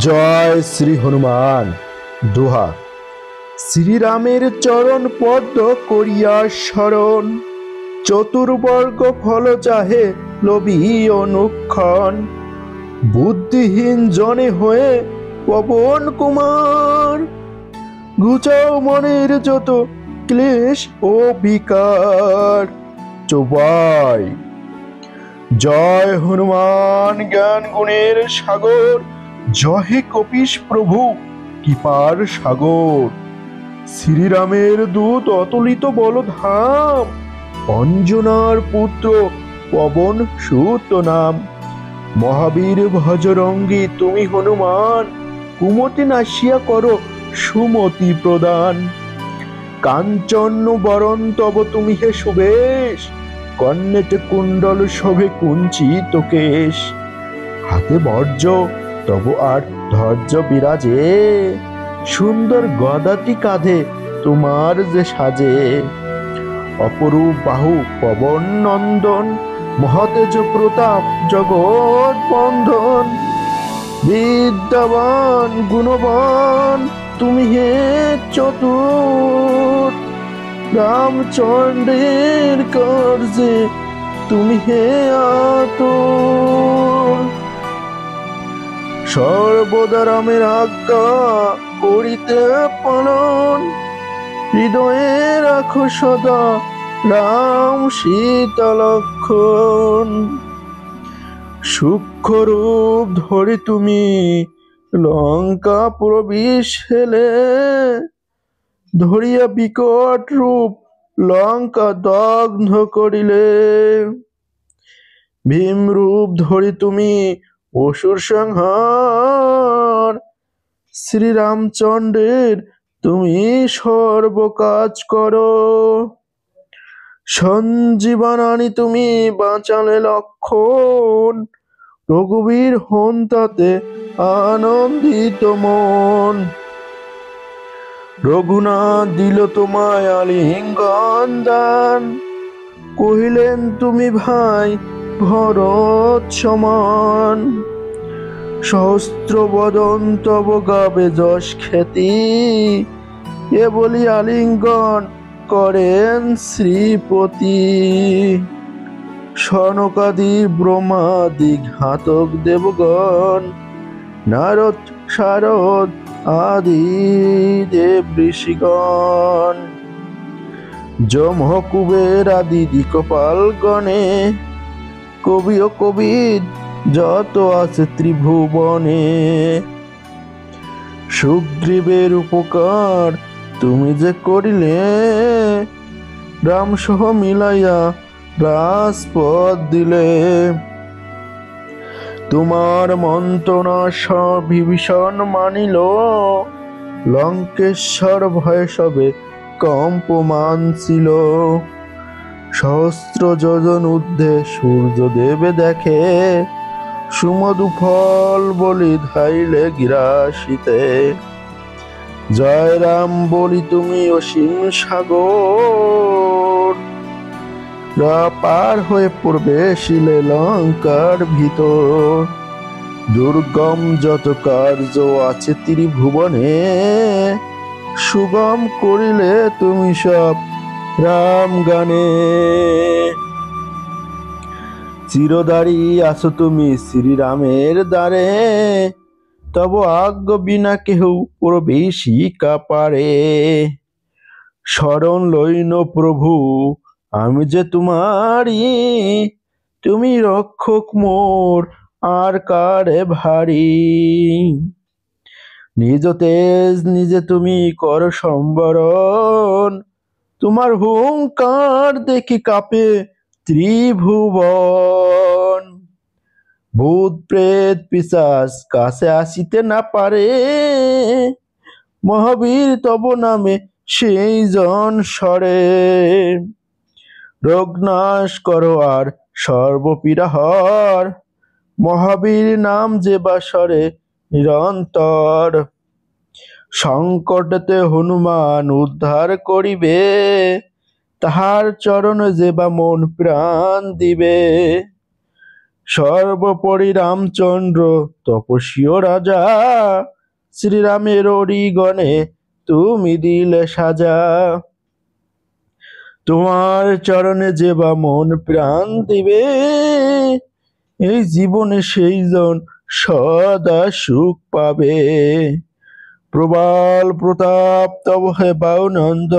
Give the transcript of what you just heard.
জয় শ্রী হনুমান। দোহা। শ্রীরামের চরণ পদ্ম করিয়া স্মরণ, চতুর্বর্গ ফল চাহে লোভী অনুক্ষণ। বুদ্ধিহীন জনে হয়ে পবন কুমার, ঘুচাও মনের যত ক্লেশ ও বিকার। চৌপাই। জয় হনুমান জ্ঞান গুণের সাগর, জয় হে কপিশ প্রভু কৃপার সাগর। শ্রীরামের দূত অতুলিত বলধাম, অঞ্জনার পুত্র পবন সুত নাম। মহাবীর ভজরঙ্গী তুমি হনুমান, কুমতি নাশিয়া করো সুমতি প্রদান। কাঞ্চন বরণ তব তুমি হে সুবেশ, কর্ণেতে কুণ্ডল শোভে কুঞ্চিত কেশ। হাতে বর্জ্য তব আর ধৈর্য বিরাজে, সুন্দর গদাটি কাঁধে তোমার যে সাজে। অপরূপ বাহু পবন নন্দন, মহাতেজ প্রতাপ জগৎ বন্ধন। বিদ্যাবান গুণবান তুমি হে চতুর, রামচন্দ্রের কার্যে তুমি হে আতুর। সর্বদা রামের আজ্ঞা করিতে পালন, হৃদয়ে রাখো সদা রাম সীতা লক্ষণ। সূক্ষ্ম রূপ ধরে তুমি লঙ্কা প্রবেশ হেলে, ধরিয়া বিকট রূপ লঙ্কা দগ্ধ করিলে। ভীম রূপ ধরি তুমি অসুর সংহার, শ্রীরামচন্দ্রের তুমি সর্ব কাজ করো। সঞ্জীবন আনি তুমি বাঁচালে লক্ষণ, রঘুবীর হন তাতে আনন্দিত মন। রঘুনাথ দিল তোমায় আলিঙ্গন দান, কহিলেন তুমি ভাই ভরত সমান। সহস্র বদন তব গাবে যশ খ্যাতি, এ বলি আলিঙ্গন করেন শ্রীপতি। সনকাদি ব্রহ্মাদি ঘাতক দেবগণ, নারদ শারদ আদি দেব ঋষিগণ। যম কুবের আদি দিকপাল গণে, কবি ও কবিদ যত আছে ত্রিভুবনে। সুগ্রীবের উপকার তুমি যে করিলে, রাম সহ মিলাইয়া রাজপথ দিলে। তোমার মন্ত্রণা বিভীষণ মানিল, লঙ্কেশ্বর ভয়ে সবে কম্পমান ছিল। সহস্র যোজন ঊর্ধ্বে সূর্য দেবে দেখে, সুমধু ফল বলি ধাইলে গিরাশিতে। জয় রাম বলি তুমি অসীম সাগর, পার হয়ে প্রবেশিলে লঙ্কার ভিতর। দুর্গম যত কার্য আছে ত্রিভুবনে, সুগম করিলে তুমি সব রাম গানে। চিরদারি আছো তুমি শ্রীরামের দ্বারে, তব আজ্ঞা বিনা কেহ প্রবেশিকা পারে। শরণ লইন প্রভু আমি যে তোমারি, তুমি রক্ষক মোর আর কারে ভারী। নিজ তেজ নিজে তুমি কর সম্বরণ, তোমার হুঙ্কার দেখি কাঁপে ত্রিভুবন। ভূত প্রেত পিশাচ কাছে আসিতে না পারে, মহাবীর তব নামে সেই জন সরে। রোগ নাশ করো আর সর্বপীড়াহর, মহাবীর নাম যে বাসরে নিরন্তর। সংকটেতে হনুমান উদ্ধার করিবে, তাহার চরণ যে বা মন প্রাণ দিবে। সর্বোপরি রামচন্দ্র তপস্বী রাজা, শ্রীরামের অরিগণে তুমি দিলে সাজা। তোমার চরণে যে বা মন প্রাণ দিবে, এই জীবনে সেই জন সদা সুখ পাবে। প্রবল প্রতাপ তব হে বায়ুনন্দ,